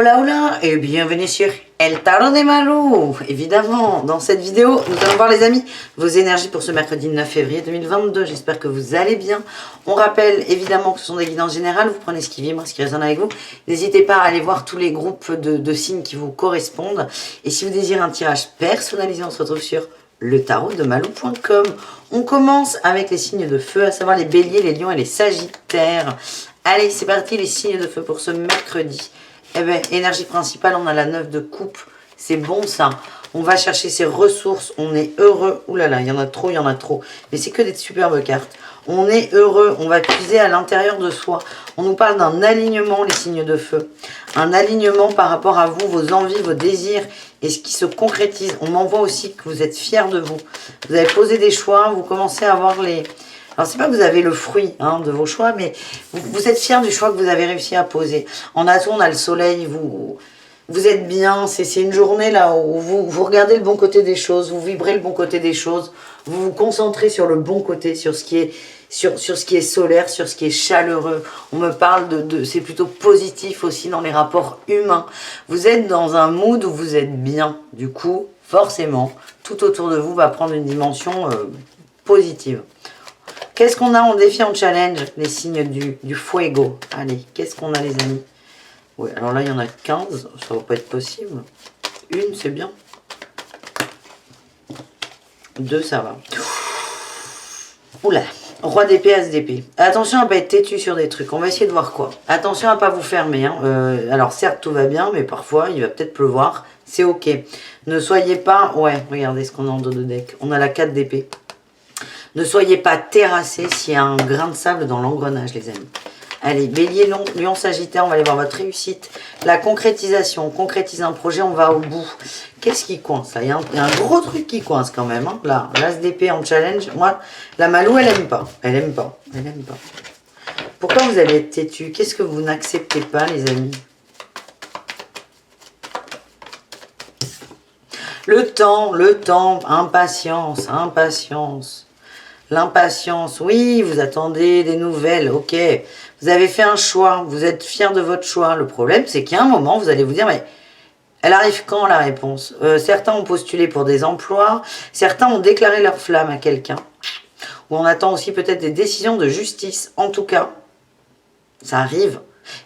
Hola hola et bienvenue sur El Tarot de Malou. Évidemment, dans cette vidéo, nous allons voir les amis vos énergies pour ce mercredi 9 février 2022. J'espère que vous allez bien. On rappelle évidemment que ce sont des guidances générales. Vous prenez ce qui vibre, ce qui résonne avec vous. N'hésitez pas à aller voir tous les groupes de signes qui vous correspondent. Et si vous désirez un tirage personnalisé, on se retrouve sur letarotdemalou.com. On commence avec les signes de feu, à savoir les béliers, les lions et les sagittaires. Allez, c'est parti, les signes de feu pour ce mercredi. Eh bien, énergie principale, on a la 9 de coupe. C'est bon ça. On va chercher ses ressources. On est heureux. Ouh là là, il y en a trop, il y en a trop. Mais c'est que des superbes cartes. On est heureux. On va puiser à l'intérieur de soi. On nous parle d'un alignement, les signes de feu. Un alignement par rapport à vous, vos envies, vos désirs et ce qui se concrétise. On m'envoie aussi que vous êtes fiers de vous. Vous avez posé des choix. Vous commencez à avoir les... Alors, c'est pas que vous avez le fruit de vos choix, mais vous êtes fiers du choix que vous avez réussi à poser. En atout, on a le soleil, vous êtes bien, c'est une journée là où vous regardez le bon côté des choses, vous vibrez le bon côté des choses, vous vous concentrez sur le bon côté, sur ce qui est, sur ce qui est solaire, sur ce qui est chaleureux. On me parle c'est plutôt positif aussi dans les rapports humains. Vous êtes dans un mood où vous êtes bien. Du coup, forcément, tout autour de vous va prendre une dimension positive. Qu'est-ce qu'on a en défi, en challenge? Les signes du fuego. Allez, qu'est-ce qu'on a les amis? Oui, alors là, il y en a 15. Ça va pas être possible. Une, c'est bien. 2, ça va. Oula, roi d'épée, as d'épée. Attention à ne pas être têtu sur des trucs. On va essayer de voir quoi. Attention à ne pas vous fermer. Alors certes, tout va bien, mais parfois, il va peut-être pleuvoir. C'est ok. Ne soyez pas... Ouais, regardez ce qu'on a en dos de deck. On a la 4 d'épée. Ne soyez pas terrassés s'il y a un grain de sable dans l'engrenage, les amis. Allez, bélier, lion, sagittaire, on va aller voir votre réussite. La concrétisation, on concrétise un projet, on va au bout. Qu'est-ce qui coince là? Il y a un gros truc qui coince quand même. Là, l'as d'épée en challenge. Moi, la Malou, elle aime pas. Elle aime pas. Elle aime pas. Pourquoi vous allez être têtu? Qu'est-ce que vous n'acceptez pas, les amis? Le temps, impatience, impatience. L'impatience, oui, vous attendez des nouvelles, ok. Vous avez fait un choix, vous êtes fier de votre choix. Le problème, c'est qu'il y a un moment, vous allez vous dire, mais elle arrive quand la réponse? Certains ont postulé pour des emplois, certains ont déclaré leur flamme à quelqu'un. Ou on attend aussi peut-être des décisions de justice. En tout cas, ça arrive.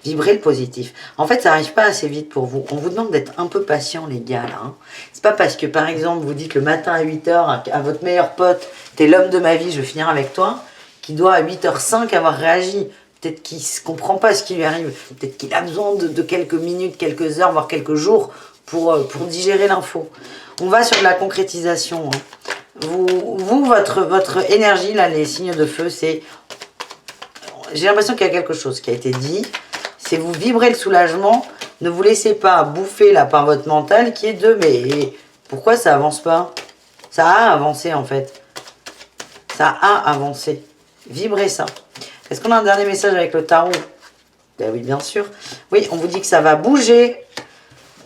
Vibrez le positif. En fait, ça n'arrive pas assez vite pour vous. On vous demande d'être un peu patient, les gars, là. C'est pas parce que, par exemple, vous dites le matin à 8 h à votre meilleur pote, t'es l'homme de ma vie, je veux finir avec toi, qui doit à 8 h 05 avoir réagi. Peut-être qu'il ne comprend pas ce qui lui arrive. Peut-être qu'il a besoin de quelques minutes, quelques heures, voire quelques jours pour digérer l'info. On va sur de la concrétisation. Votre énergie, là, les signes de feu, c'est... J'ai l'impression qu'il y a quelque chose qui a été dit. C'est vous vibrez le soulagement. Ne vous laissez pas bouffer là par votre mental qui est de... Mais pourquoi ça avance pas? Ça a avancé en fait. Ça a avancé. Vibrez ça. Est-ce qu'on a un dernier message avec le tarot? Ben oui, bien sûr. Oui, on vous dit que ça va bouger.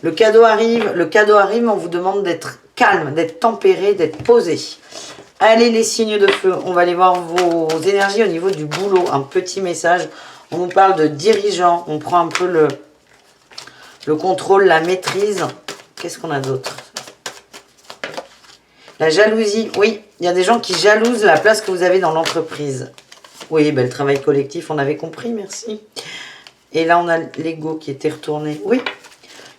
Le cadeau arrive. Le cadeau arrive, mais on vous demande d'être calme, d'être tempéré, d'être posé. Allez, les signes de feu. On va aller voir vos énergies au niveau du boulot. Un petit message. On nous parle de dirigeant. On prend un peu le contrôle, la maîtrise. Qu'est-ce qu'on a d'autre? La jalousie. Oui, il y a des gens qui jalousent la place que vous avez dans l'entreprise. Oui, ben, le travail collectif, on avait compris, merci. Et là, on a l'ego qui était retourné. Oui,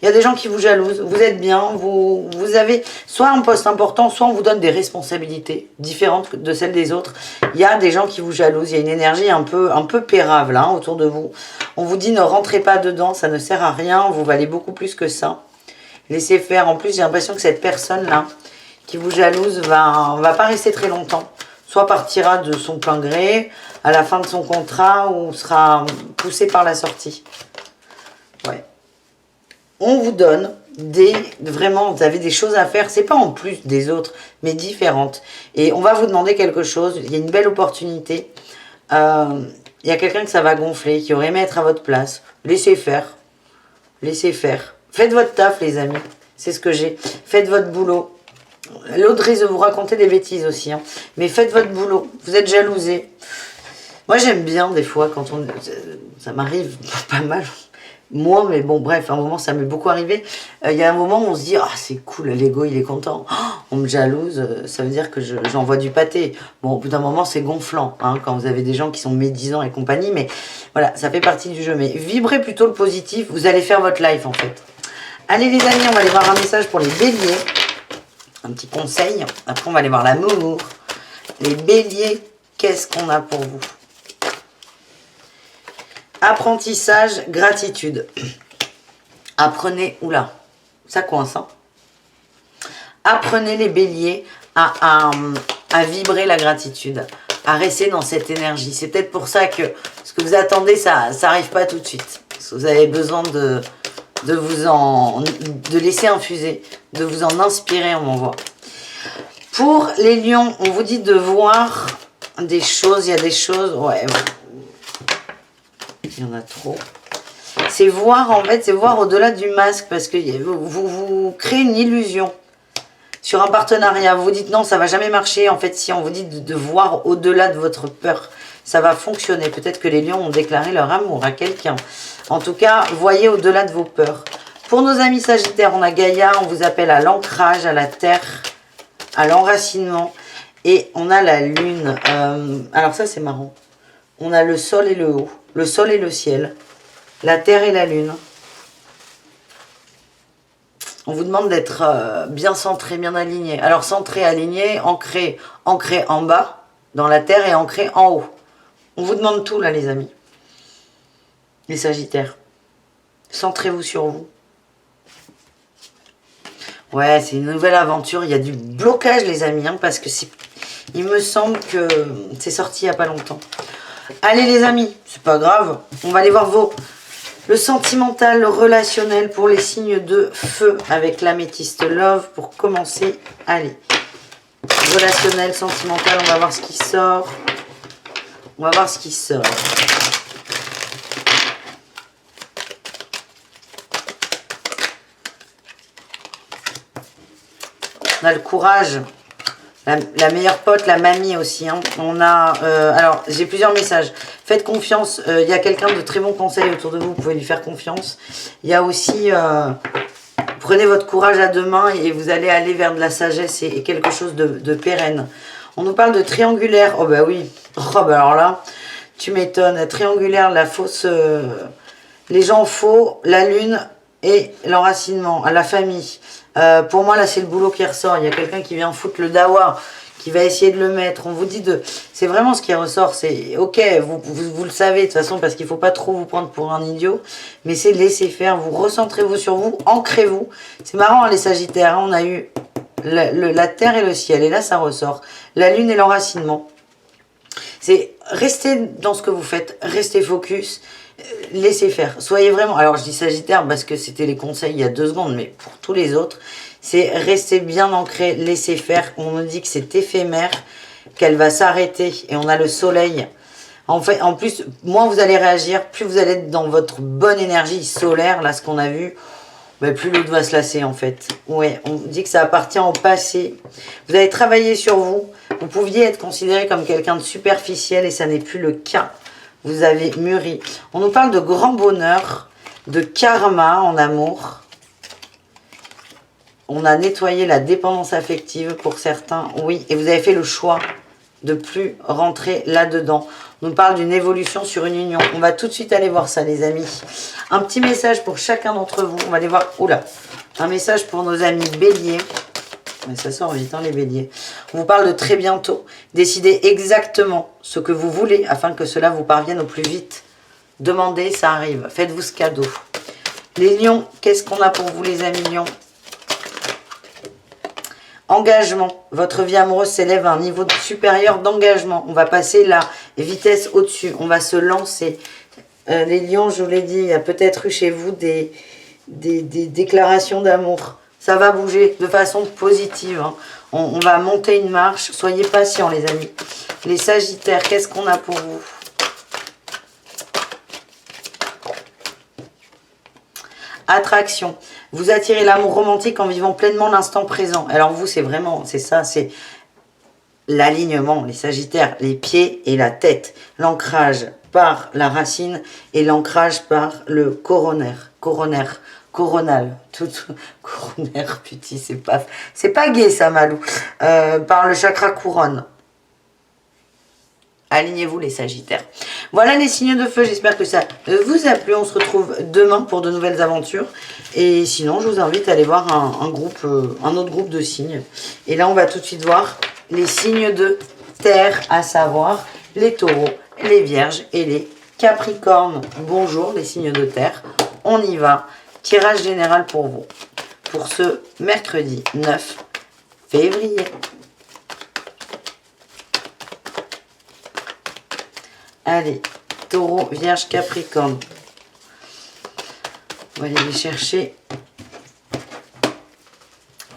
il y a des gens qui vous jalousent. Vous êtes bien, vous avez soit un poste important, soit on vous donne des responsabilités différentes de celles des autres. Il y a des gens qui vous jalousent. Il y a une énergie un peu pérave là, autour de vous. On vous dit ne rentrez pas dedans, ça ne sert à rien. Vous valez beaucoup plus que ça. Laissez faire. En plus, j'ai l'impression que cette personne-là qui vous jalouse va pas rester très longtemps. Soit partira de son plein gré à la fin de son contrat ou sera poussé par la sortie. Ouais. On vous donne vraiment, vous avez des choses à faire, c'est pas en plus des autres, mais différentes. Et on va vous demander quelque chose, il y a une belle opportunité. Il y a quelqu'un que ça va gonfler, qui aurait aimé être à votre place. Laissez faire. Laissez faire. Faites votre taf, les amis. C'est ce que j'ai. Faites votre boulot. L'autre risque de vous raconter des bêtises aussi. Mais faites votre boulot. Vous êtes jalousé. Moi, j'aime bien des fois quand ça m'arrive pas mal. moi, mais bon, bref, à un moment, ça m'est beaucoup arrivé. Il y a un moment où on se dit, ah, c'est cool, l'ego, il est content. Oh, on me jalouse, ça veut dire que j'envoie du pâté. Bon, au bout d'un moment, c'est gonflant, hein, quand vous avez des gens qui sont médisants et compagnie, mais voilà, ça fait partie du jeu. Mais vibrez plutôt le positif, vous allez faire votre life, en fait. Allez, les amis, on va aller voir un message pour les béliers. Un petit conseil. Après, on va aller voir l'amour. Les béliers, qu'est-ce qu'on a pour vous? Apprentissage, gratitude. Apprenez, oula, ça coince, hein. Apprenez les béliers à vibrer la gratitude, à rester dans cette énergie. C'est peut-être pour ça que ce que vous attendez, ça n'arrive pas tout de suite. Parce que vous avez besoin de laisser infuser, de vous en inspirer, on m'envoie. Pour les lions, on vous dit de voir des choses, il y a des choses, ouais, il y en a trop. C'est voir, en fait, c'est voir au-delà du masque, parce que vous créez une illusion sur un partenariat. Vous vous dites non, ça va jamais marcher. En fait, si on vous dit de voir au-delà de votre peur, ça va fonctionner. Peut-être que les lions ont déclaré leur amour à quelqu'un. En tout cas, voyez au-delà de vos peurs. Pour nos amis sagittaires, on a Gaïa, on vous appelle à l'ancrage, à la terre, à l'enracinement. Et on a la lune. Alors ça, c'est marrant. On a le sol et le haut, le sol et le ciel, la terre et la lune. On vous demande d'être bien centré, bien aligné. Alors centré, aligné, ancré en bas, dans la terre, et ancré en haut. On vous demande tout là, les amis. Les sagittaires. Centrez-vous sur vous. Ouais, c'est une nouvelle aventure. Il y a du blocage, les amis, hein, parce que il me semble que c'est sorti il n'y a pas longtemps. Allez, les amis, c'est pas grave. On va aller voir le sentimental, le relationnel pour les signes de feu avec l'améthyste love pour commencer. Allez, relationnel, sentimental, on va voir ce qui sort. On va voir ce qui sort. On a le courage, la meilleure pote, la mamie aussi. Hein. On a, alors, j'ai plusieurs messages. Faites confiance. Il y a quelqu'un de très bons conseils autour de vous. Vous pouvez lui faire confiance. Il y a aussi, prenez votre courage à deux mains et vous allez aller vers de la sagesse et quelque chose de pérenne. On nous parle de triangulaire. Oh bah oui. Oh bah alors là, tu m'étonnes. Triangulaire, la fausse, les gens faux, la lune et l'enracinement, à la famille. Pour moi, là, c'est le boulot qui ressort. Il y a quelqu'un qui vient foutre le dawa, qui va essayer de le mettre. On vous dit c'est vraiment ce qui ressort. C'est ok, vous le savez de toute façon, parce qu'il ne faut pas trop vous prendre pour un idiot. Mais c'est laisser faire. Vous recentrez-vous sur vous, ancrez-vous. C'est marrant, hein, les sagittaires. Hein, on a eu la terre et le ciel. Et là, ça ressort. La lune et l'enracinement. C'est rester dans ce que vous faites. Restez focus. Laissez faire, soyez vraiment, alors je dis sagittaire parce que c'était les conseils il y a 2 secondes, mais pour tous les autres, c'est rester bien ancré, laissez faire. On nous dit que c'est éphémère, qu'elle va s'arrêter, et on a le soleil. En fait, en plus, moins vous allez réagir, plus vous allez être dans votre bonne énergie solaire, là ce qu'on a vu, ben, plus l'autre va se lasser en fait. Ouais, on dit que ça appartient au passé. Vous allez travailler sur vous, vous pouviez être considéré comme quelqu'un de superficiel et ça n'est plus le cas. Vous avez mûri. On nous parle de grand bonheur, de karma en amour. On a nettoyé la dépendance affective pour certains, oui. Et vous avez fait le choix de plus rentrer là-dedans. On nous parle d'une évolution sur une union. On va tout de suite aller voir ça, les amis. Un petit message pour chacun d'entre vous. On va aller voir, oula, un message pour nos amis béliers. Mais ça sort vite, hein, les béliers. On vous parle de très bientôt. Décidez exactement ce que vous voulez afin que cela vous parvienne au plus vite. Demandez, ça arrive. Faites-vous ce cadeau. Les lions, qu'est-ce qu'on a pour vous, les amis lions? Engagement. Votre vie amoureuse s'élève à un niveau supérieur d'engagement. On va passer la vitesse au-dessus. On va se lancer. Les lions, je vous l'ai dit, il y a peut-être eu chez vous des déclarations d'amour. Ça va bouger de façon positive. Hein. On va monter une marche. Soyez patients, les amis. Les sagittaires, qu'est-ce qu'on a pour vous? Attraction. Vous attirez l'amour romantique en vivant pleinement l'instant présent. Alors vous, c'est vraiment, c'est ça, c'est l'alignement, les sagittaires, les pieds et la tête. L'ancrage par la racine et l'ancrage par le coronaire. Coronal. Coronaire, putain, c'est pas gai ça, Malou. Par le chakra couronne. Alignez-vous les sagittaires. Voilà les signes de feu, j'espère que ça vous a plu. On se retrouve demain pour de nouvelles aventures. Et sinon, je vous invite à aller voir un autre groupe de signes. Et là, on va tout de suite voir les signes de terre, à savoir les taureaux, les vierges et les capricornes. Bonjour les signes de terre, on y va. Tirage général pour vous, pour ce mercredi 9 février. Allez, taureau, vierge, capricorne. On va aller les chercher.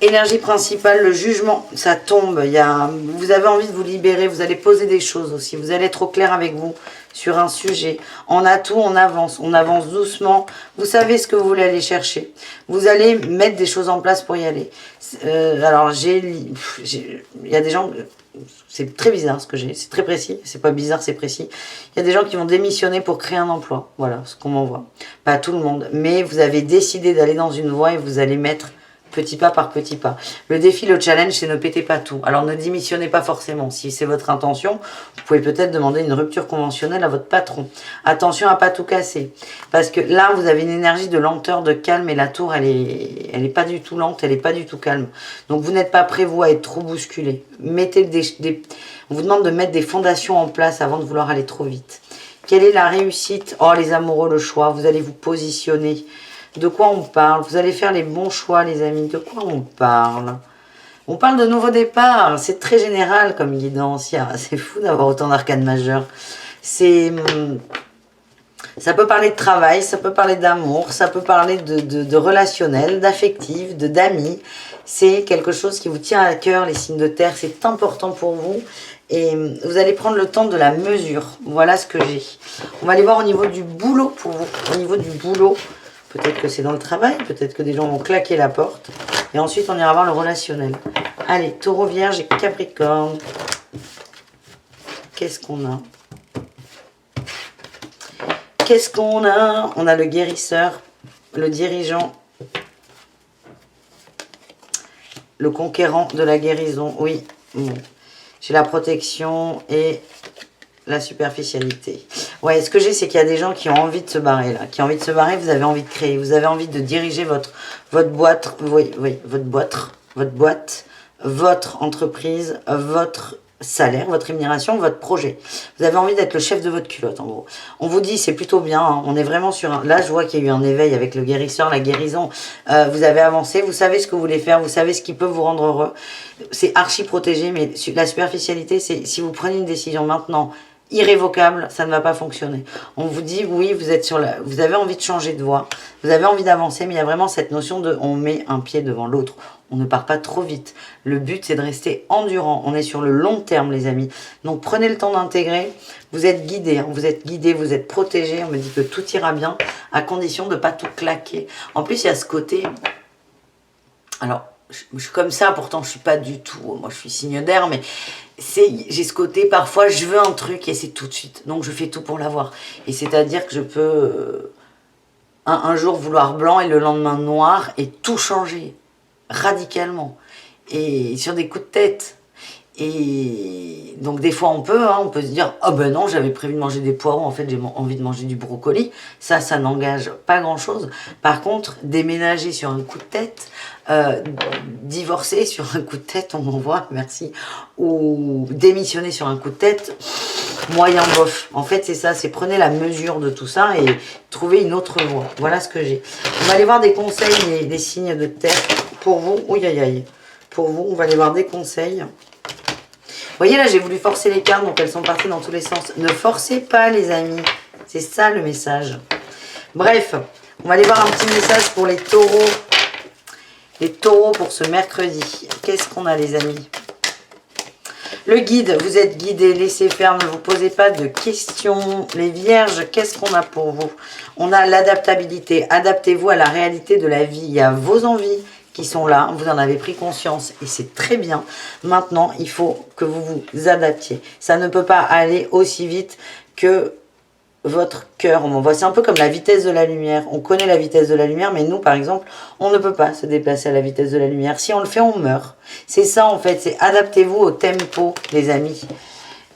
Énergie principale, le jugement, ça tombe. Vous avez envie de vous libérer, vous allez poser des choses aussi. Vous allez être au clair avec vous sur un sujet. On a tout, on avance doucement. Vous savez ce que vous voulez aller chercher. Vous allez mettre des choses en place pour y aller. Alors, il y a des gens... C'est très bizarre ce que j'ai, c'est très précis, c'est pas bizarre, c'est précis. Il y a des gens qui vont démissionner pour créer un emploi, voilà ce qu'on m'envoie. Pas tout le monde, mais vous avez décidé d'aller dans une voie et vous allez mettre petit pas par petit pas. Le défi, le challenge, c'est ne pétez pas tout. Alors ne démissionnez pas forcément. Si c'est votre intention, vous pouvez peut-être demander une rupture conventionnelle à votre patron. Attention à pas tout casser. Parce que là, vous avez une énergie de lenteur, de calme, et la tour, elle est pas du tout lente, elle est pas du tout calme. Donc vous n'êtes pas prêt, vous, à être trop bousculé. On vous demande de mettre des fondations en place avant de vouloir aller trop vite. Quelle est la réussite? Oh, les amoureux, le choix. Vous allez vous positionner. De quoi on parle? Vous allez faire les bons choix, les amis. De quoi on parle? On parle de nouveau départ. C'est très général comme guidance. C'est fou d'avoir autant d'arcanes majeures. Ça peut parler de travail, ça peut parler d'amour, ça peut parler de relationnel, d'affectif, d'amis. C'est quelque chose qui vous tient à cœur, les signes de terre. C'est important pour vous. Et vous allez prendre le temps de la mesure. Voilà ce que j'ai. On va aller voir au niveau du boulot pour vous. Au niveau du boulot, peut-être que c'est dans le travail, peut-être que des gens vont claquer la porte. Et ensuite, on ira voir le relationnel. Allez, taureau, vierge et capricorne. Qu'est-ce qu'on a? Qu'est-ce qu'on a? On a le guérisseur, le dirigeant, le conquérant de la guérison. Oui, bon. J'ai la protection et la superficialité. Ouais, ce que j'ai, c'est qu'il y a des gens qui ont envie de se barrer, là. Qui ont envie de se barrer, vous avez envie de créer. Vous avez envie de diriger votre boîte, votre entreprise, votre salaire, votre rémunération, votre projet. Vous avez envie d'être le chef de votre culotte, en gros. On vous dit, c'est plutôt bien, hein. On est vraiment sur un... Là, je vois qu'il y a eu un éveil avec le guérisseur, la guérison. Vous avez avancé, vous savez ce que vous voulez faire, vous savez ce qui peut vous rendre heureux. C'est archi protégé, mais la superficialité, c'est si vous prenez une décision maintenant, irrévocable, ça ne va pas fonctionner. On vous dit, oui, vous avez envie de changer de voie, vous avez envie d'avancer, mais il y a vraiment cette notion de on met un pied devant l'autre. On ne part pas trop vite. Le but, c'est de rester endurant. On est sur le long terme, les amis. Donc, prenez le temps d'intégrer. Vous êtes guidés, hein. Vous êtes guidés, vous êtes protégés. On me dit que tout ira bien, à condition de ne pas tout claquer. En plus, il y a ce côté... Alors, je suis comme ça, pourtant, je ne suis pas du tout... Moi, je suis signe d'air, mais... J'ai ce côté, parfois, je veux un truc et c'est tout de suite. Donc, je fais tout pour l'avoir. Et c'est-à-dire que je peux... un jour vouloir blanc et le lendemain noir et tout changer. Radicalement. Et sur des coups de tête. Et donc des fois on peut se dire oh ben non, j'avais prévu de manger des poireaux, en fait j'ai envie de manger du brocoli. Ça n'engage pas grand chose. Par contre, déménager sur un coup de tête, divorcer sur un coup de tête, on m'envoie, merci, ou démissionner sur un coup de tête, moyen bof. En fait c'est ça, c'est prenez la mesure de tout ça et trouvez une autre voie. Voilà ce que j'ai. On va aller voir des conseils, des signes de terre pour vous. Oui, aïe aïe. Pour vous, on va aller voir des conseils. Vous voyez là, j'ai voulu forcer les cartes, donc elles sont parties dans tous les sens. Ne forcez pas, les amis. C'est ça le message. Bref, on va aller voir un petit message pour les taureaux. Les taureaux pour ce mercredi. Qu'est-ce qu'on a, les amis? Le guide, vous êtes guidés, laissez faire, ne vous posez pas de questions. Les vierges, qu'est-ce qu'on a pour vous? On a l'adaptabilité. Adaptez-vous à la réalité de la vie, à vos envies qui sont là, vous en avez pris conscience et c'est très bien. Maintenant, il faut que vous vous adaptiez. Ça ne peut pas aller aussi vite que votre cœur. On voit, c'est un peu comme la vitesse de la lumière. On connaît la vitesse de la lumière, mais nous, par exemple, on ne peut pas se déplacer à la vitesse de la lumière. Si on le fait, on meurt. C'est ça, en fait. C'est adaptez-vous au tempo, les amis.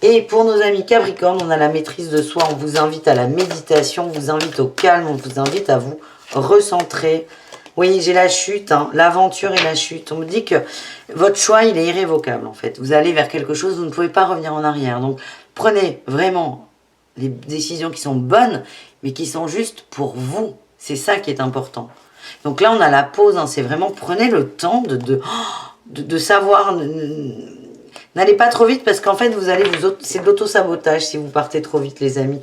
Et pour nos amis Capricorne, on a la maîtrise de soi. On vous invite à la méditation, on vous invite au calme, on vous invite à vous recentrer. Oui, j'ai la chute, hein, l'aventure et la chute. On me dit que votre choix, il est irrévocable, en fait. Vous allez vers quelque chose, vous ne pouvez pas revenir en arrière. Donc, prenez vraiment les décisions qui sont bonnes, mais qui sont juste pour vous. C'est ça qui est important. Donc là, on a la pause. Hein, c'est vraiment, prenez le temps de savoir... N'allez pas trop vite parce qu'en fait, c'est de l'auto-sabotage si vous partez trop vite, les amis.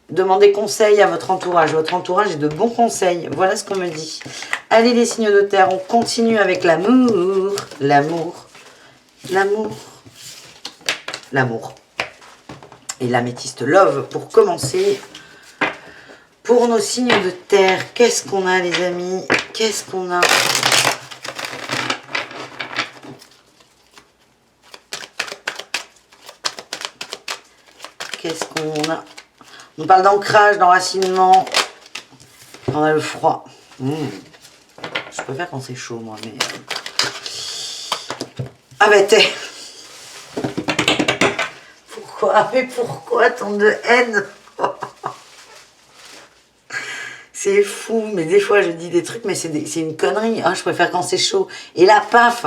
Demandez conseil à votre entourage. Votre entourage est de bons conseils. Voilà ce qu'on me dit. Allez, les signes de terre, on continue avec l'amour. L'amour. L'amour. L'amour. Et l'améthyste love pour commencer. Pour nos signes de terre, qu'est-ce qu'on a, les amis? Qu'est-ce qu'on a? Qu'est-ce qu'on a? On parle d'ancrage, d'enracinement. On a le froid. Je préfère quand c'est chaud, moi. Mais... Ah ben t'es... Pourquoi? Mais pourquoi tant de haine? C'est fou, mais des fois je dis des trucs, mais c'est une connerie. Ah, je préfère quand c'est chaud. Et là, paf,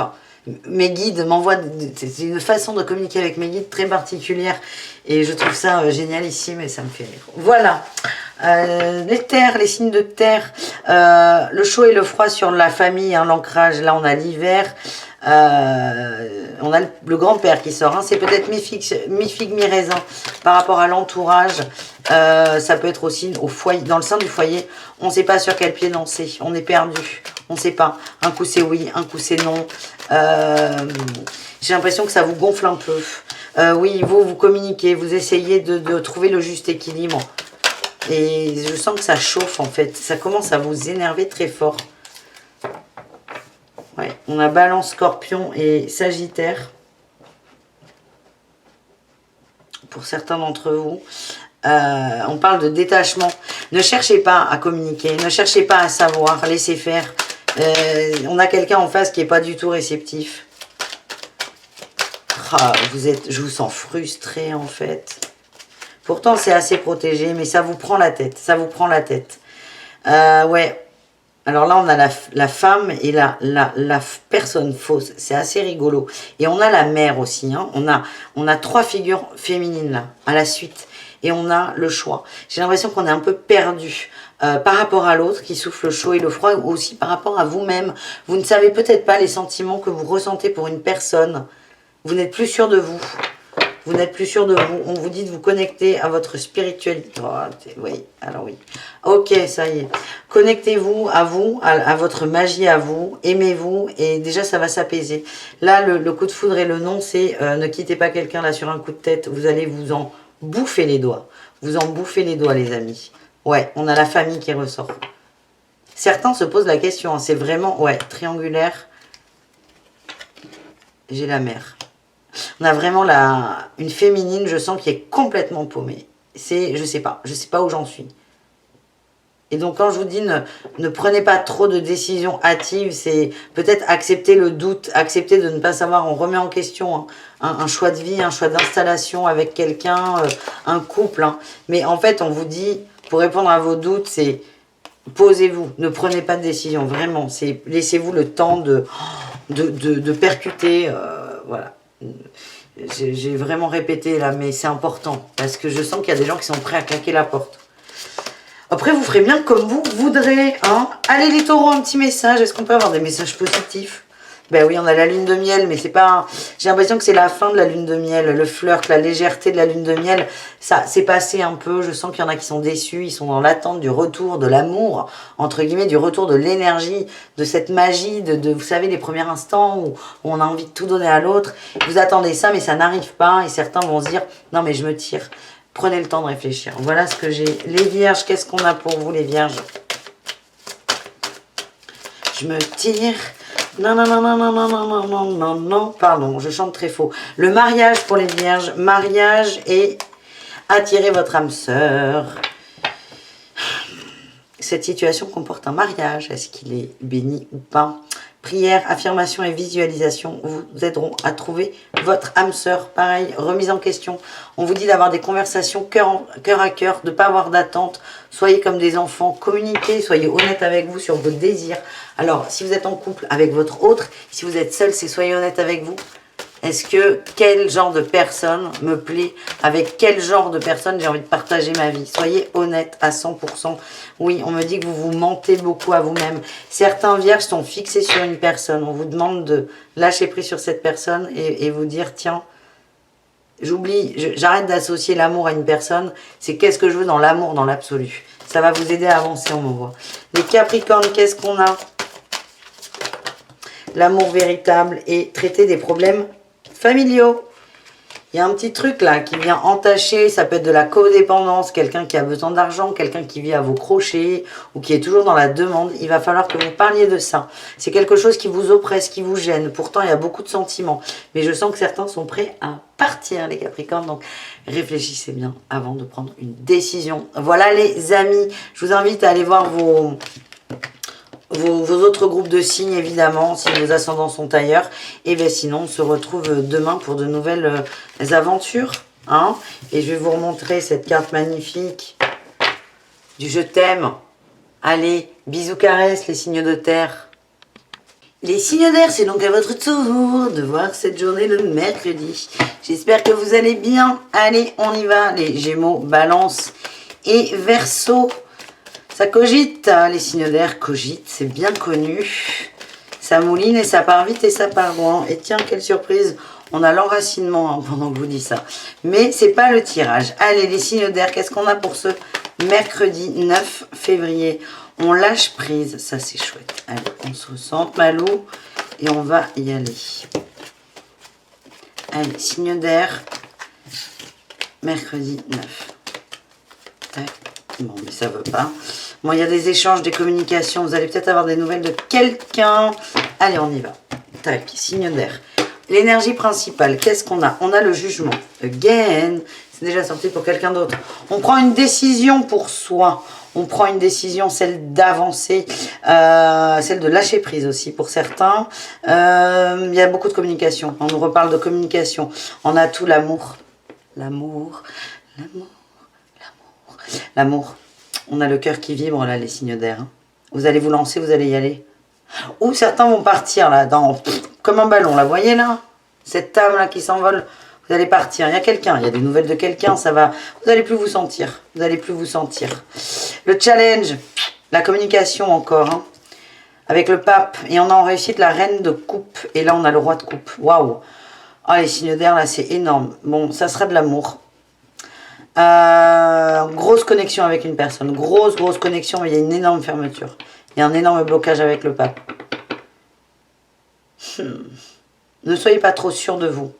mes guides m'envoient... C'est une façon de communiquer avec mes guides très particulière. Et je trouve ça génialissime et ça me fait rire. Voilà. Les terres, les signes de terre. Le chaud et le froid sur la famille, hein, l'ancrage. Là, on a l'hiver. On a le grand-père qui sort. Hein. C'est peut-être mi-figue, mi-raisin par rapport à l'entourage. Ça peut être aussi au foyer, dans le sein du foyer. On ne sait pas sur quel pied danser. On est perdu. On ne sait pas. Un coup c'est oui, un coup c'est non. J'ai l'impression que ça vous gonfle un peu. Oui, vous communiquez, vous essayez de trouver le juste équilibre. Et je sens que ça chauffe en fait. Ça commence à vous énerver très fort. Ouais, on a Balance, Scorpion et Sagittaire. Pour certains d'entre vous. On parle de détachement. Ne cherchez pas à communiquer. Ne cherchez pas à savoir. Laissez faire. On a quelqu'un en face qui n'est pas du tout réceptif. Ah, je vous sens frustré en fait. Pourtant c'est assez protégé, mais ça vous prend la tête. Ça vous prend la tête. Ouais. Alors là on a la femme et la personne fausse. C'est assez rigolo. Et on a la mère aussi. Hein. On a trois figures féminines là, à la suite. Et on a le choix. J'ai l'impression qu'on est un peu perdu par rapport à l'autre qui souffle le chaud et le froid. Ou aussi par rapport à vous-même. Vous ne savez peut-être pas les sentiments que vous ressentez pour une personne. Vous n'êtes plus sûr de vous. Vous n'êtes plus sûr de vous. On vous dit de vous connecter à votre spiritualité. Oh, oui, alors oui. Ok, ça y est. Connectez-vous, à votre magie à vous. Aimez-vous et déjà ça va s'apaiser. Là, le coup de foudre et le non, c'est ne quittez pas quelqu'un là sur un coup de tête. Vous allez vous en bouffer les doigts. Vous en bouffez les doigts, les amis. Ouais, on a la famille qui ressort. Certains se posent la question. Hein, c'est vraiment, ouais, triangulaire. J'ai la mère. On a vraiment une féminine, je sens, qui est complètement paumée. Je sais pas où j'en suis. Et donc quand je vous dis ne prenez pas trop de décisions hâtives, c'est peut-être accepter le doute, accepter de ne pas savoir, on remet en question hein, un choix de vie, un choix d'installation avec quelqu'un, un couple. Hein. Mais en fait, on vous dit, pour répondre à vos doutes, c'est posez-vous, ne prenez pas de décision, vraiment. Laissez-vous le temps de percuter, voilà. J'ai vraiment répété là, mais c'est important, parce que je sens qu'il y a des gens qui sont prêts à claquer la porte. Après, vous ferez bien comme vous voudrez. Hein. Allez les taureaux, un petit message. Est-ce qu'on peut avoir des messages positifs? Ben oui, on a la lune de miel, mais c'est pas... J'ai l'impression que c'est la fin de la lune de miel. Le flirt, la légèreté de la lune de miel, ça s'est passé un peu. Je sens qu'il y en a qui sont déçus. Ils sont dans l'attente du retour de l'amour, entre guillemets, du retour de l'énergie, de cette magie, vous savez, les premiers instants où on a envie de tout donner à l'autre. Vous attendez ça, mais ça n'arrive pas. Et certains vont se dire, non mais je me tire. Prenez le temps de réfléchir. Voilà ce que j'ai. Les vierges, qu'est-ce qu'on a pour vous, les vierges? Je me tire. Non, non, non, non, non, non, non, non, non, non, non. Pardon, je chante très faux. Le mariage pour les vierges. Mariage et attirer votre âme sœur. Cette situation comporte un mariage. Est-ce qu'il est béni ou pas? Prière, affirmation et visualisation vous aideront à trouver votre âme sœur. Pareil, remise en question. On vous dit d'avoir des conversations cœur à cœur, de ne pas avoir d'attente. Soyez comme des enfants, communiquez, soyez honnête avec vous sur vos désirs. Alors, si vous êtes en couple avec votre autre, si vous êtes seul, c'est soyez honnête avec vous. Est-ce que quel genre de personne me plaît? Avec quel genre de personne j'ai envie de partager ma vie? Soyez honnête à 100%. Oui, on me dit que vous vous mentez beaucoup à vous-même. Certains vierges sont fixés sur une personne. On vous demande de lâcher prise sur cette personne et vous dire, tiens, j'arrête d'associer l'amour à une personne. C'est qu'est-ce que je veux dans l'amour, dans l'absolu. Ça va vous aider à avancer, on me voit. Les Capricornes, qu'est-ce qu'on a? L'amour véritable et traiter des problèmes familiaux. Il y a un petit truc là qui vient entacher, ça peut être de la codépendance, quelqu'un qui a besoin d'argent, quelqu'un qui vit à vos crochets ou qui est toujours dans la demande. Il va falloir que vous parliez de ça. C'est quelque chose qui vous oppresse, qui vous gêne. Pourtant, il y a beaucoup de sentiments. Mais je sens que certains sont prêts à partir, les Capricornes. Donc, réfléchissez bien avant de prendre une décision. Voilà les amis, je vous invite à aller voir vos autres groupes de signes, évidemment, si vos ascendants sont ailleurs. Et bien sinon, on se retrouve demain pour de nouvelles aventures. Hein, et je vais vous remontrer cette carte magnifique du je t'aime. Allez, bisous caresses, les signes de terre. Les signes d'air, c'est donc à votre tour de voir cette journée le mercredi. J'espère que vous allez bien. Allez, on y va, les Gémeaux, Balance et Verseau. Ça cogite, hein, les signes d'air cogitent, c'est bien connu. Ça mouline et ça part vite et ça part loin. Et tiens, quelle surprise, on a l'enracinement hein, pendant que je vous dis ça. Mais c'est pas le tirage. Allez, les signes d'air, qu'est-ce qu'on a pour ce mercredi 9 février? On lâche prise, ça c'est chouette. Allez, on se ressente, Malou, et on va y aller. Allez, signes d'air, mercredi 9. Tac. Bon, mais ça veut pas. Bon, il y a des échanges, des communications. Vous allez peut-être avoir des nouvelles de quelqu'un. Allez, on y va. Tac, signe d'air. L'énergie principale, qu'est-ce qu'on a? On a le jugement. Again. C'est déjà sorti pour quelqu'un d'autre. On prend une décision pour soi. On prend une décision, celle d'avancer, celle de lâcher prise aussi pour certains. Il y a beaucoup de communication. On nous reparle de communication. On a tout l'amour. L'amour, l'amour. L'amour, on a le cœur qui vibre là, les signes d'air. Hein. Vous allez vous lancer, vous allez y aller. Ou certains vont partir là, comme un ballon, là, vous voyez là? Cette âme là qui s'envole, vous allez partir. Il y a quelqu'un, il y a des nouvelles de quelqu'un, ça va. Vous n'allez plus vous sentir, vous n'allez plus vous sentir. Le challenge, la communication encore, hein, avec le pape. Et on a en réussite la reine de coupe. Et là, on a le roi de coupe. Waouh! Ah, les signes d'air là, c'est énorme. Bon, ça sera de l'amour. Grosse connexion avec une personne, grosse connexion, mais il y a une énorme fermeture, il y a un énorme blocage avec le pape. Ne soyez pas trop sûr de vous.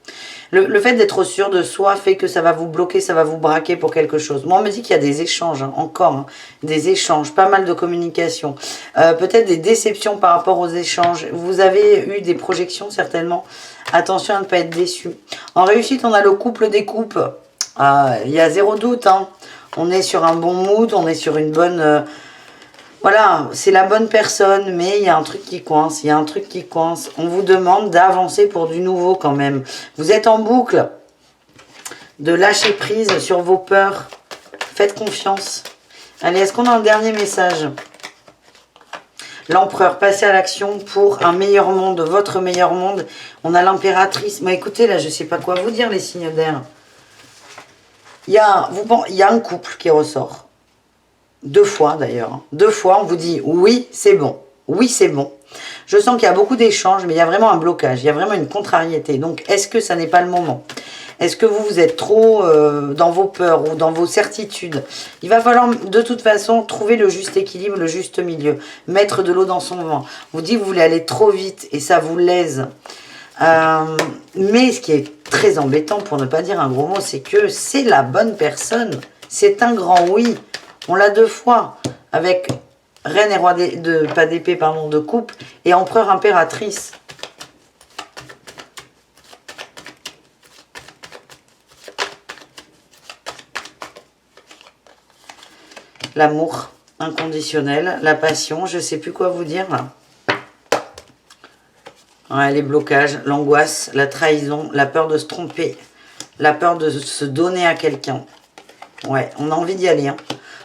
Le fait d'être sûr de soi fait que ça va vous bloquer, ça va vous braquer pour quelque chose. Moi on me dit qu'il y a des échanges, hein, encore, hein, des échanges, pas mal de communication, peut-être des déceptions par rapport aux échanges. Vous avez eu des projections certainement, attention à ne pas être déçu. En réussite on a le couple des coupes. Il y a zéro doute, hein. On est sur un bon mood, on est sur une bonne... voilà, c'est la bonne personne, mais il y a un truc qui coince, il y a un truc qui coince. On vous demande d'avancer pour du nouveau quand même. Vous êtes en boucle, de lâcher prise sur vos peurs. Faites confiance. Allez, est-ce qu'on a un dernier message? L'empereur, passez à l'action pour un meilleur monde, votre meilleur monde. On a l'impératrice. Mais écoutez, là, je ne sais pas quoi vous dire, les signes d'air. Il y a un couple qui ressort. 2 fois d'ailleurs. 2 fois, on vous dit oui, c'est bon. Oui, c'est bon. Je sens qu'il y a beaucoup d'échanges, mais il y a vraiment un blocage. Il y a vraiment une contrariété. Donc, est-ce que ça n'est pas le moment? Est-ce que vous êtes trop dans vos peurs ou dans vos certitudes? Il va falloir de toute façon trouver le juste équilibre, le juste milieu. Mettre de l'eau dans son vin. Vous dites que vous voulez aller trop vite et ça vous lèse. Mais ce qui est très embêtant, pour ne pas dire un gros mot, c'est que c'est la bonne personne. C'est un grand oui. On l'a 2 fois. Avec reine et roi pas d'épée, pardon, de coupe, et empereur impératrice. L'amour inconditionnel, la passion, je sais plus quoi vous dire là. Ouais, les blocages, l'angoisse, la trahison, la peur de se tromper, la peur de se donner à quelqu'un. Ouais, on a envie d'y aller. Hein.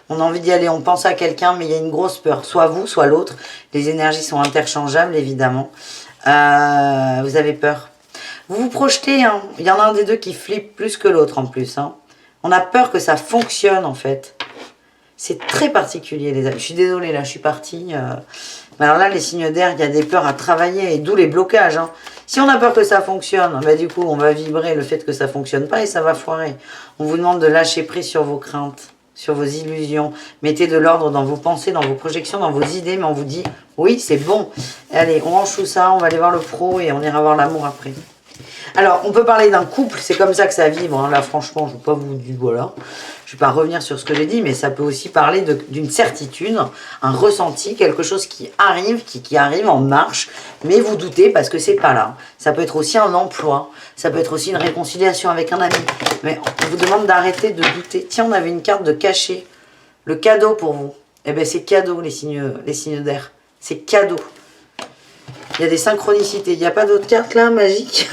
On a envie d'y aller, on pense à quelqu'un, mais il y a une grosse peur. Soit vous, soit l'autre. Les énergies sont interchangeables, évidemment. Vous avez peur. Vous vous projetez, hein. Il y en a un des deux qui flippe plus que l'autre en plus. Hein. On a peur que ça fonctionne, en fait. C'est très particulier, les amis. Je suis désolée, là, je suis partie. Mais alors là, les signes d'air, il y a des peurs à travailler, et d'où les blocages. Hein. Si on a peur que ça fonctionne, bah, du coup, on va vibrer le fait que ça ne fonctionne pas et ça va foirer. On vous demande de lâcher prise sur vos craintes, sur vos illusions. Mettez de l'ordre dans vos pensées, dans vos projections, dans vos idées, mais on vous dit, oui, c'est bon. Allez, on range tout ça, on va aller voir le pro et on ira voir l'amour après. Alors, on peut parler d'un couple, c'est comme ça que ça vibre. Hein. Là, franchement, je ne vais pas vous dire, voilà. Je ne vais pas revenir sur ce que j'ai dit, mais ça peut aussi parler d'une certitude, un ressenti, quelque chose qui arrive, qui arrive en marche, mais vous doutez parce que c'est pas là. Ça peut être aussi un emploi, ça peut être aussi une réconciliation avec un ami. Mais on vous demande d'arrêter de douter. Tiens, on avait une carte de cachet. Le cadeau pour vous. Eh bien, c'est cadeau, les signes d'air. C'est cadeau. Il y a des synchronicités. Il n'y a pas d'autres cartes là, magiques.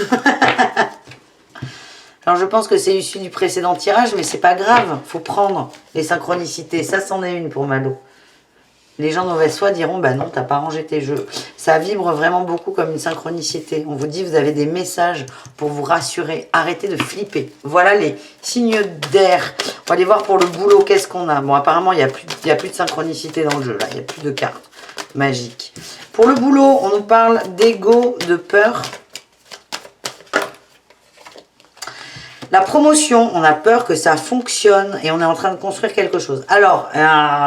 Alors, je pense que c'est issu du précédent tirage, mais c'est pas grave. Faut prendre les synchronicités. Ça, c'en est une pour Malo. Les gens de mauvaise foi diront, bah non, t'as pas rangé tes jeux. Ça vibre vraiment beaucoup comme une synchronicité. On vous dit, vous avez des messages pour vous rassurer. Arrêtez de flipper. Voilà les signes d'air. On va aller voir pour le boulot, qu'est-ce qu'on a. Bon, apparemment, il y a plus de synchronicité dans le jeu, là. Il n'y a plus de cartes magiques. Pour le boulot, on nous parle d'ego, de peur. La promotion, on a peur que ça fonctionne et on est en train de construire quelque chose. Alors,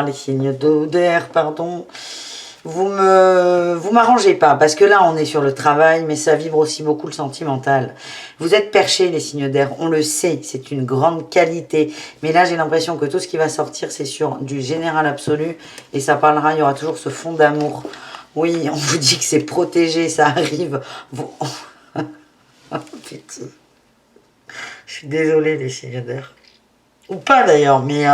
les signes d'air, pardon, vous m'arrangez pas parce que là, on est sur le travail, mais ça vibre aussi beaucoup le sentimental. Vous êtes perchés, les signes d'air, on le sait, c'est une grande qualité. Mais là, j'ai l'impression que tout ce qui va sortir, c'est sur du général absolu et ça parlera, il y aura toujours ce fond d'amour. Oui, on vous dit que c'est protégé, ça arrive. Vous... Putain. Je suis désolée, les signes d'air. Ou pas d'ailleurs, mais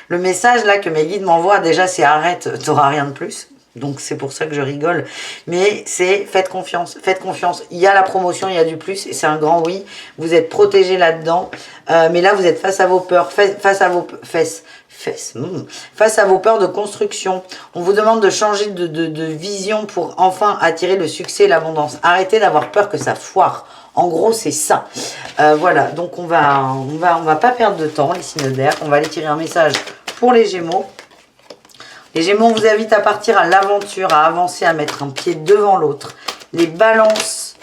le message là que mes guides m'envoient, déjà c'est arrête, t'auras rien de plus. Donc c'est pour ça que je rigole. Mais c'est faites confiance, faites confiance. Il y a la promotion, il y a du plus, et c'est un grand oui. Vous êtes protégés là-dedans. Mais là, vous êtes face à vos peurs, face à vos face à vos peurs de construction. On vous demande de changer de vision pour enfin attirer le succès et l'abondance. Arrêtez d'avoir peur que ça foire. En gros, c'est ça. Voilà, donc on va pas perdre de temps, les signes d'air. On va aller tirer un message pour les Gémeaux. Les Gémeaux, on vous invite à partir à l'aventure, à avancer, à mettre un pied devant l'autre. Les Balances,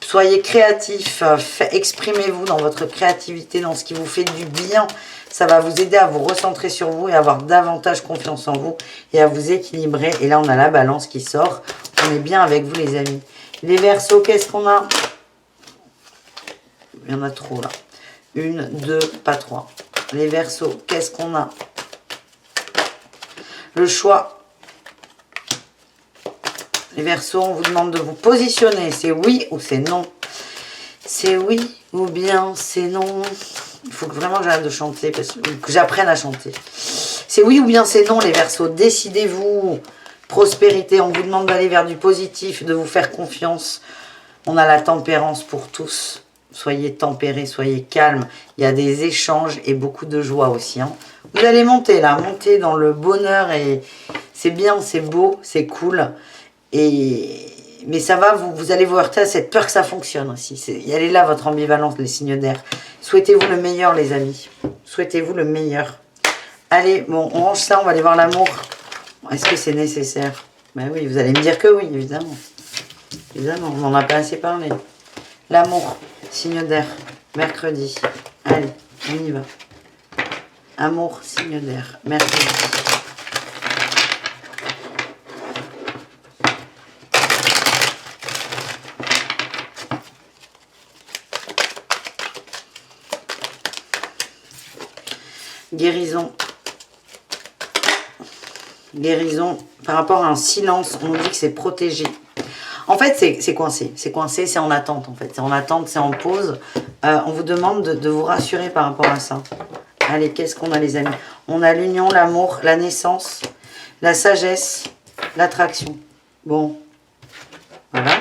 soyez créatifs, exprimez-vous dans votre créativité, dans ce qui vous fait du bien. Ça va vous aider à vous recentrer sur vous et à avoir davantage confiance en vous et à vous équilibrer. Et là, on a la Balance qui sort. On est bien avec vous, les amis. Les Verseaux, qu'est-ce qu'on a ? Il y en a trop, là. 1, 2, pas 3. Les Verseaux, qu'est-ce qu'on a ? Le choix. Les Verseaux, on vous demande de vous positionner. C'est oui ou c'est non. C'est oui ou bien c'est non. Il faut que vraiment j'arrête de chanter, parce que j'apprenne à chanter. C'est oui ou bien c'est non, les Verseaux. Décidez-vous. Prospérité, on vous demande d'aller vers du positif, de vous faire confiance. On a la tempérance pour tous. Soyez tempérés, soyez calmes. Il y a des échanges et beaucoup de joie aussi. Hein. Vous allez monter là, monter dans le bonheur et c'est bien, c'est beau, c'est cool. Mais ça va, vous allez vous heurter à cette peur que ça fonctionne aussi. Elle est là, votre ambivalence, les signes d'air. Souhaitez-vous le meilleur, les amis. Souhaitez-vous le meilleur. Allez, bon, on range ça, on va aller voir l'amour. Est-ce que c'est nécessaire? Ben oui, vous allez me dire que oui, évidemment. Évidemment, on n'en a pas assez parlé. L'amour, signe d'air, mercredi. Allez, on y va. Amour, signe d'air, mercredi. Guérison. Guérison. Par rapport à un silence, on nous dit que c'est protégé. En fait, c'est coincé. C'est coincé, c'est en attente, en fait. C'est en attente, c'est en pause. On vous demande de vous rassurer par rapport à ça. Allez, qu'est-ce qu'on a, les amis? On a l'union, l'amour, la naissance, la sagesse, l'attraction. Bon, voilà.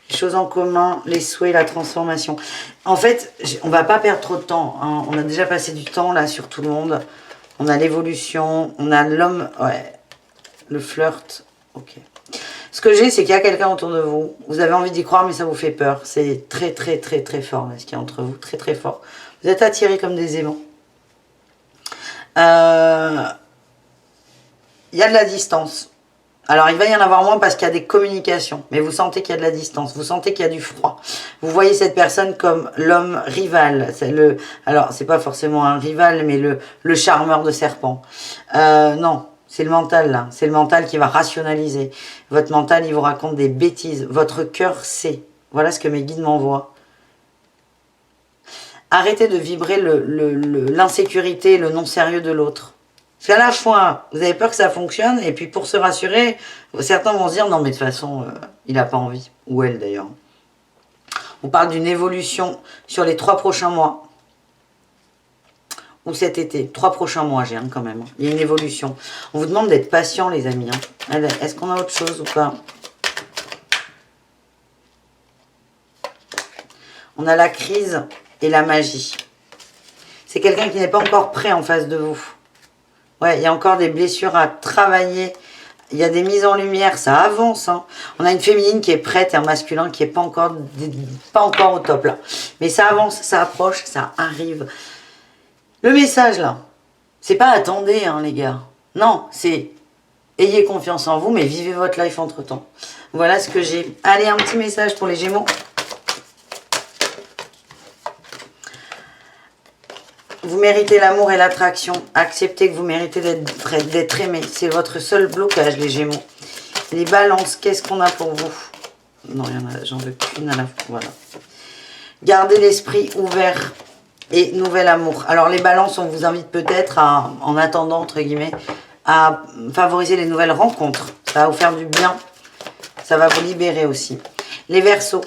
Les choses en commun, les souhaits, la transformation. En fait, on va pas perdre trop de temps, hein. On a déjà passé du temps, là, sur tout le monde. On a l'évolution, on a l'homme, ouais, le flirt, ok. Ce que j'ai, c'est qu'il y a quelqu'un autour de vous. Vous avez envie d'y croire, mais ça vous fait peur. C'est très, très, très, très fort, là, ce qu'il y a entre vous. Très, très fort. Vous êtes attirés comme des aimants. Il y a de la distance. Alors, il va y en avoir moins parce qu'il y a des communications. Mais vous sentez qu'il y a de la distance. Vous sentez qu'il y a du froid. Vous voyez cette personne comme l'homme rival. Alors, c'est pas forcément un rival, mais le charmeur de serpent. Non. C'est le mental, là. C'est le mental qui va rationaliser. Votre mental, il vous raconte des bêtises. Votre cœur sait. Voilà ce que mes guides m'envoient. Arrêtez de vibrer l'insécurité et le non-sérieux de l'autre. Parce qu'à la fois, vous avez peur que ça fonctionne, et puis pour se rassurer, certains vont se dire, non mais de toute façon, il n'a pas envie. Ou elle, d'ailleurs. On parle d'une évolution sur les 3 prochains mois. Ou cet été, 3 prochains mois, j'ai quand même. Il y a une évolution. On vous demande d'être patient, les amis. Hein. Est-ce qu'on a autre chose ou pas? On a la crise et la magie. C'est quelqu'un qui n'est pas encore prêt en face de vous. Ouais, il y a encore des blessures à travailler. Il y a des mises en lumière, ça avance. Hein. On a une féminine qui est prête et un masculin qui n'est pas encore au top là. Mais ça avance, ça approche, ça arrive. Le message, là, c'est pas attendez, hein, les gars. Non, c'est ayez confiance en vous, mais vivez votre life entre-temps. Voilà ce que j'ai. Allez, un petit message pour les Gémeaux. Vous méritez l'amour et l'attraction. Acceptez que vous méritez d'être aimé. C'est votre seul blocage, les Gémeaux. Les Balances, qu'est-ce qu'on a pour vous? Non, j'en veux qu'une à la fois. Voilà. Gardez l'esprit ouvert. Et nouvel amour. Alors les Balances, on vous invite peut-être à, en attendant, entre guillemets, à favoriser les nouvelles rencontres. Ça va vous faire du bien. Ça va vous libérer aussi. Les Verseaux,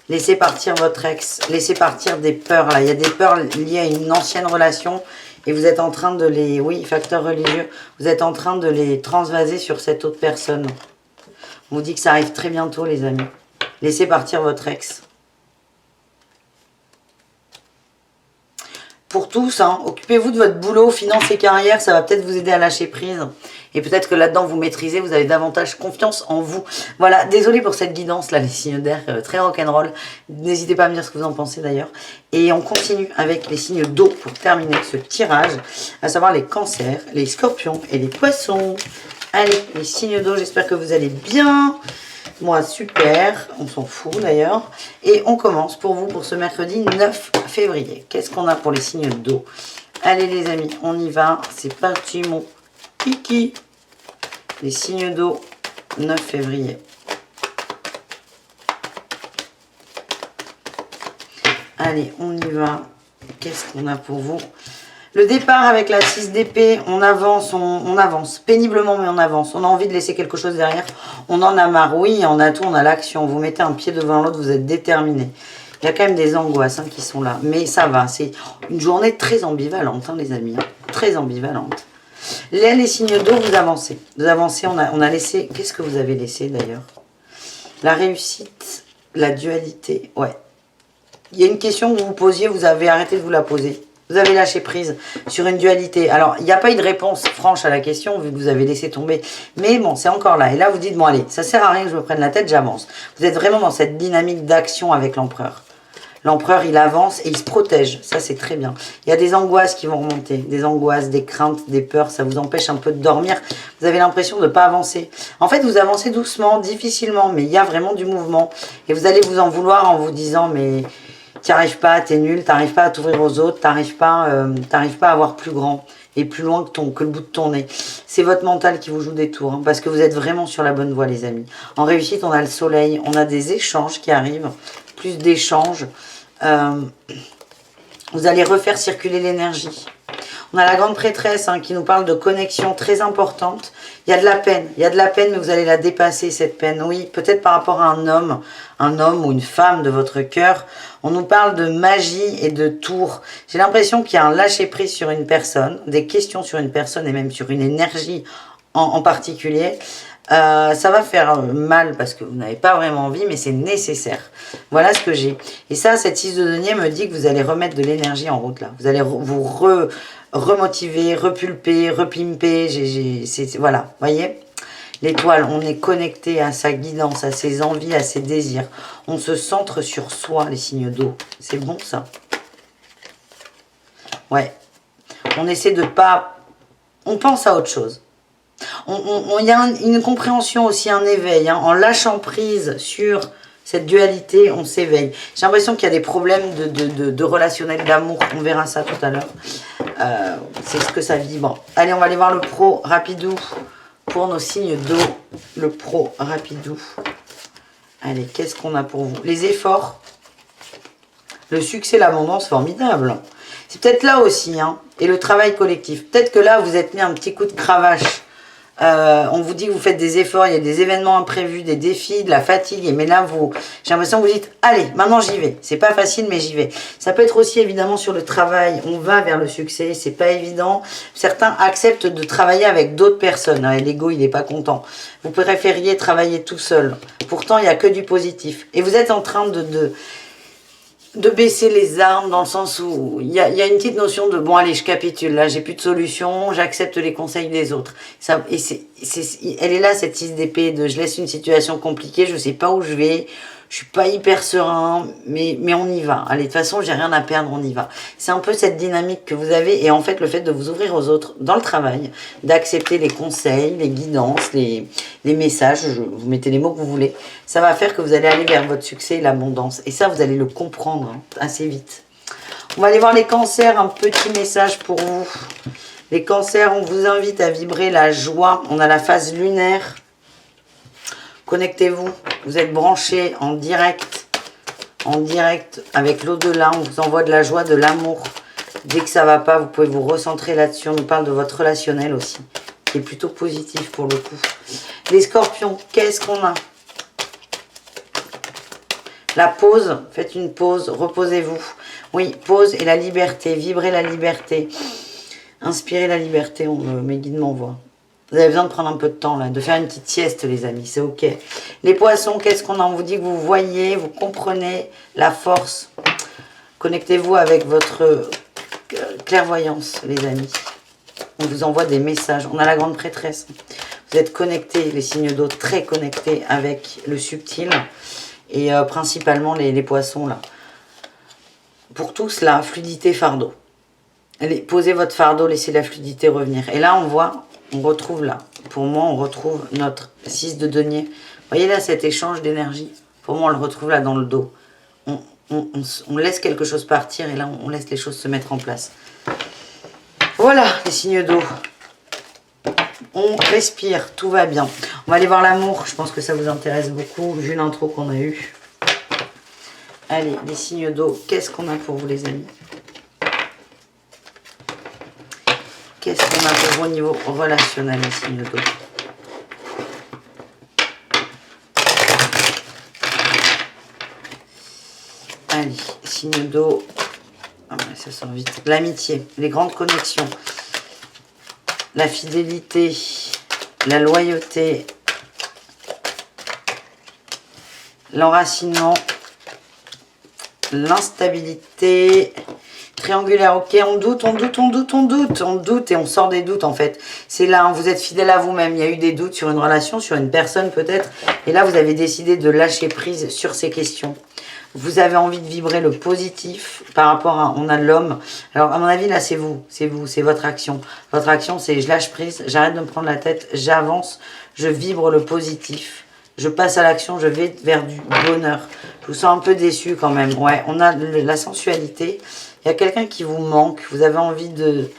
laissez partir votre ex. Laissez partir des peurs. Là, il y a des peurs liées à une ancienne relation. Et vous êtes en train de les... Oui, facteur religieux. Vous êtes en train de les transvaser sur cette autre personne. On vous dit que ça arrive très bientôt, les amis. Laissez partir votre ex. Pour tous, hein, occupez-vous de votre boulot, finances et carrière, ça va peut-être vous aider à lâcher prise. Et peut-être que là-dedans, vous maîtrisez, vous avez davantage confiance en vous. Voilà, désolé pour cette guidance, là, les signes d'air, très rock'n'roll. N'hésitez pas à me dire ce que vous en pensez d'ailleurs. Et on continue avec les signes d'eau pour terminer ce tirage, à savoir les cancers, les scorpions et les poissons. Allez, les signes d'eau, j'espère que vous allez bien. Moi, super, on s'en fout d'ailleurs. Et on commence pour vous pour ce mercredi 9 février. Qu'est-ce qu'on a pour les signes d'eau? Allez les amis, on y va. C'est parti mon kiki. Les signes d'eau 9 février. Allez, on y va. Qu'est-ce qu'on a pour vous? Le départ avec la 6 d'épée, on avance, on avance. Péniblement, mais on avance. On a envie de laisser quelque chose derrière. On en a marre. Oui, on a tout, on a l'action. Vous mettez un pied devant l'autre, vous êtes déterminé. Il y a quand même des angoisses qui sont là. Mais ça va, c'est une journée très ambivalente, les amis. Très ambivalente. Là, les signes d'eau, vous avancez. Vous avancez, on a laissé... Qu'est-ce que vous avez laissé d'ailleurs? La réussite, la dualité. Ouais. Il y a une question que vous vous posiez, vous avez arrêté de vous la poser. Vous avez lâché prise sur une dualité. Alors, il n'y a pas eu de réponse franche à la question, vu que vous avez laissé tomber. Mais bon, c'est encore là. Et là, vous dites, bon, allez, ça sert à rien que je me prenne la tête, j'avance. Vous êtes vraiment dans cette dynamique d'action avec l'empereur. L'empereur, il avance et il se protège. Ça, c'est très bien. Il y a des angoisses qui vont remonter. Des angoisses, des craintes, des peurs. Ça vous empêche un peu de dormir. Vous avez l'impression de ne pas avancer. En fait, vous avancez doucement, difficilement. Mais il y a vraiment du mouvement. Et vous allez vous en vouloir en vous disant, mais... tu n'arrives pas, t'es nul, t'arrives pas à t'ouvrir aux autres, t'arrives pas à avoir plus grand et plus loin que le bout de ton nez. C'est votre mental qui vous joue des tours, parce que vous êtes vraiment sur la bonne voie, les amis. En réussite, on a le soleil, on a des échanges qui arrivent, plus d'échanges. Vous allez refaire circuler l'énergie. On a la grande prêtresse hein, qui nous parle de connexion très importante. Il y a de la peine. Il y a de la peine, mais vous allez la dépasser, cette peine. Oui, peut-être par rapport à un homme ou une femme de votre cœur. On nous parle de magie et de tour. J'ai l'impression qu'il y a un lâcher-prise sur une personne, des questions sur une personne et même sur une énergie en particulier. Ça va faire mal parce que vous n'avez pas vraiment envie, mais c'est nécessaire. Voilà ce que j'ai. Et ça, cette 6 de denier me dit que vous allez remettre de l'énergie en route là. Vous allez vous remotiver, repulper, repimper. Voilà, voyez. L'étoile, on est connecté à sa guidance, à ses envies, à ses désirs. On se centre sur soi, les signes d'eau. C'est bon ça. Ouais. On essaie de pas... On pense à autre chose. Il y a une compréhension aussi, un éveil. Hein. En lâchant prise sur cette dualité, on s'éveille. J'ai l'impression qu'il y a des problèmes de relationnel, d'amour. On verra ça tout à l'heure. C'est ce que ça vibre. Allez, on va aller voir le pro rapidou pour nos signes d'eau. Le pro rapidou. Allez, qu'est-ce qu'on a pour vous? Les efforts. Le succès, l'abondance, formidable. C'est peut-être là aussi. Hein, et le travail collectif. Peut-être que là, vous êtes mis un petit coup de cravache. On vous dit que vous faites des efforts, il y a des événements imprévus, des défis, de la fatigue, mais là, j'ai l'impression que vous dites, allez, maintenant j'y vais. C'est pas facile, mais j'y vais. Ça peut être aussi évidemment sur le travail, on va vers le succès, c'est pas évident. Certains acceptent de travailler avec d'autres personnes, hein, et l'ego, il n'est pas content. Vous préfériez travailler tout seul. Pourtant, il n'y a que du positif. Et vous êtes en train de baisser les armes dans le sens où il y a une petite notion de bon allez je capitule là j'ai plus de solution, j'accepte les conseils des autres ça, et elle est là cette 6 d'épée de je laisse une situation compliquée, je sais pas où je vais, je suis pas hyper serein mais on y va, allez de toute façon j'ai rien à perdre, on y va. C'est un peu cette dynamique que vous avez et en fait le fait de vous ouvrir aux autres dans le travail, d'accepter les conseils, les guidances, les messages, vous mettez les mots que vous voulez, ça va faire que vous allez aller vers votre succès et l'abondance. Et ça, vous allez le comprendre hein, assez vite. On va aller voir les cancers, un petit message pour vous. Les cancers, on vous invite à vibrer la joie. On a la phase lunaire. Connectez-vous. Vous êtes branchés en direct avec l'au-delà. On vous envoie de la joie, de l'amour. Dès que ça va pas, vous pouvez vous recentrer là-dessus. On nous parle de votre relationnel aussi, qui est plutôt positif pour le coup. Les scorpions, qu'est-ce qu'on a? La pause, faites une pause, reposez-vous. Oui, pause et la liberté, vibrez la liberté. Inspirez la liberté, mes guides m'envoient. Vous avez besoin de prendre un peu de temps là, de faire une petite sieste les amis, c'est ok. Les poissons, qu'est-ce qu'on a? On vous dit que vous voyez, vous comprenez la force. Connectez-vous avec votre clairvoyance les amis. On vous envoie des messages. On a la grande prêtresse. Vous êtes connectés, les signes d'eau, très connectés avec le subtil. Et principalement les poissons là. Pour tous la fluidité fardeau. Allez, posez votre fardeau, laissez la fluidité revenir. Et là on retrouve là. Pour moi on retrouve notre 6 de denier. Vous voyez là cet échange d'énergie. Pour moi on le retrouve là dans le dos. On laisse quelque chose partir et là on laisse les choses se mettre en place. Voilà les signes d'eau. On respire, tout va bien. On va aller voir l'amour, je pense que ça vous intéresse beaucoup, vu l'intro qu'on a eue. Allez, les signes d'eau, qu'est-ce qu'on a pour vous les amis? Qu'est-ce qu'on a pour vous au niveau relationnel, les signes d'eau? Allez, signes d'eau, ah ouais, ça sort vite. L'amitié, les grandes connexions. La fidélité, la loyauté, l'enracinement, l'instabilité, triangulaire, ok, on doute et on sort des doutes en fait. C'est là, hein, vous êtes fidèle à vous-même, il y a eu des doutes sur une relation, sur une personne peut-être, et là vous avez décidé de lâcher prise sur ces questions. Vous avez envie de vibrer le positif par rapport à... On a l'homme. Alors, à mon avis, là, c'est vous, c'est votre action. Votre action, c'est je lâche prise, j'arrête de me prendre la tête, j'avance, je vibre le positif. Je passe à l'action, je vais vers du bonheur. Je vous sens un peu déçu quand même. Ouais, on a la sensualité. Il y a quelqu'un qui vous manque. Vous avez envie de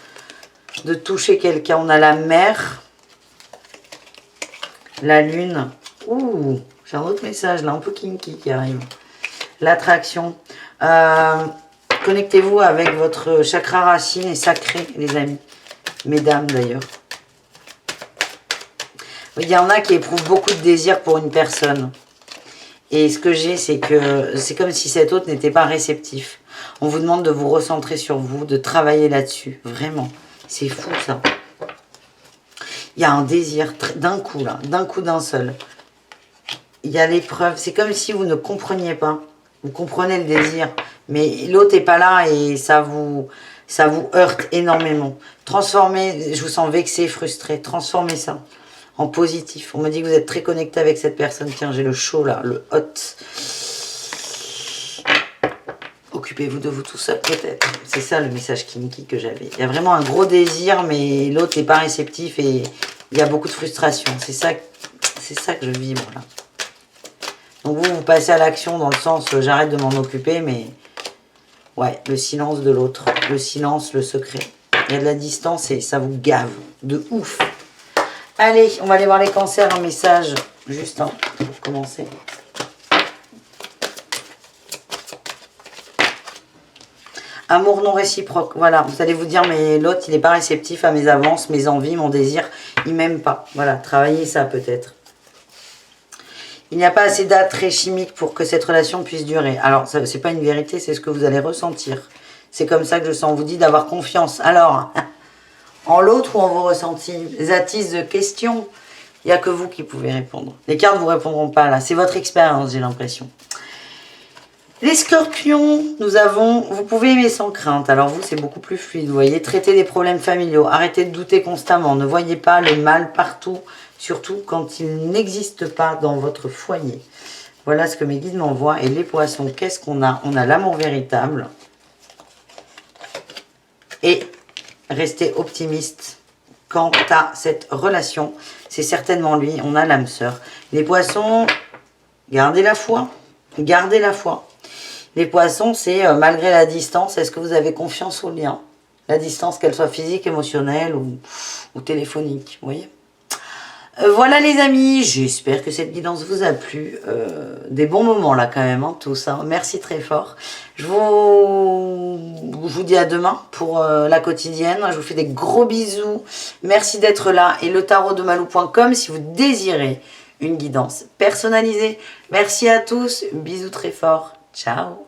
toucher quelqu'un. On a la mer, la lune. Ouh, j'ai un autre message là, un peu kinky qui arrive. L'attraction. Connectez-vous avec votre chakra racine et sacré, les amis. Mesdames, d'ailleurs. Il y en a qui éprouvent beaucoup de désir pour une personne. Et ce que j'ai, c'est que c'est comme si cet autre n'était pas réceptif. On vous demande de vous recentrer sur vous, de travailler là-dessus. Vraiment. C'est fou, ça. Il y a un désir d'un coup, là. D'un coup, d'un seul. Il y a l'épreuve. C'est comme si vous ne compreniez pas. Vous comprenez le désir. Mais l'autre n'est pas là et ça vous heurte énormément. Transformez, je vous sens vexé, frustré. Transformez ça en positif. On me dit que vous êtes très connecté avec cette personne. Tiens, j'ai le chaud là, le hot. Occupez-vous de vous tout seul, peut-être. C'est ça le message kinky que j'avais. Il y a vraiment un gros désir, mais l'autre n'est pas réceptif et il y a beaucoup de frustration. C'est ça que je vibre là. Donc vous passez à l'action dans le sens, j'arrête de m'en occuper, mais ouais, le silence de l'autre. Le silence, le secret. Il y a de la distance et ça vous gave de ouf. Allez, on va aller voir les cancers en message, juste pour commencer. Amour non réciproque, voilà, vous allez vous dire, mais l'autre, il n'est pas réceptif à mes avances, mes envies, mon désir, il m'aime pas. Voilà, travaillez ça peut-être. Il n'y a pas assez d'attrait chimique pour que cette relation puisse durer. Alors, ce n'est pas une vérité, c'est ce que vous allez ressentir. C'est comme ça que je sens. On vous dit d'avoir confiance. Alors, en l'autre ou en vos ressentis, les attises de questions, il n'y a que vous qui pouvez répondre. Les cartes ne vous répondront pas là. C'est votre expérience, j'ai l'impression. Les scorpions, vous pouvez aimer sans crainte. Alors vous, c'est beaucoup plus fluide. Vous voyez, traiter des problèmes familiaux. Arrêtez de douter constamment. Ne voyez pas le mal partout. Surtout quand il n'existe pas dans votre foyer. Voilà ce que mes guides m'envoient. Et les poissons, qu'est-ce qu'on a? On a l'amour véritable. Et restez optimiste quant à cette relation. C'est certainement lui. On a l'âme sœur. Les poissons, gardez la foi. Gardez la foi. Les poissons, c'est malgré la distance, est-ce que vous avez confiance au lien? La distance, qu'elle soit physique, émotionnelle ou téléphonique. Vous voyez? Voilà les amis, j'espère que cette guidance vous a plu. Des bons moments là quand même, tout ça. Merci très fort. Je vous dis à demain pour la quotidienne. Je vous fais des gros bisous. Merci d'être là. Et le tarot de malou.com si vous désirez une guidance personnalisée. Merci à tous. Bisous très forts. Ciao.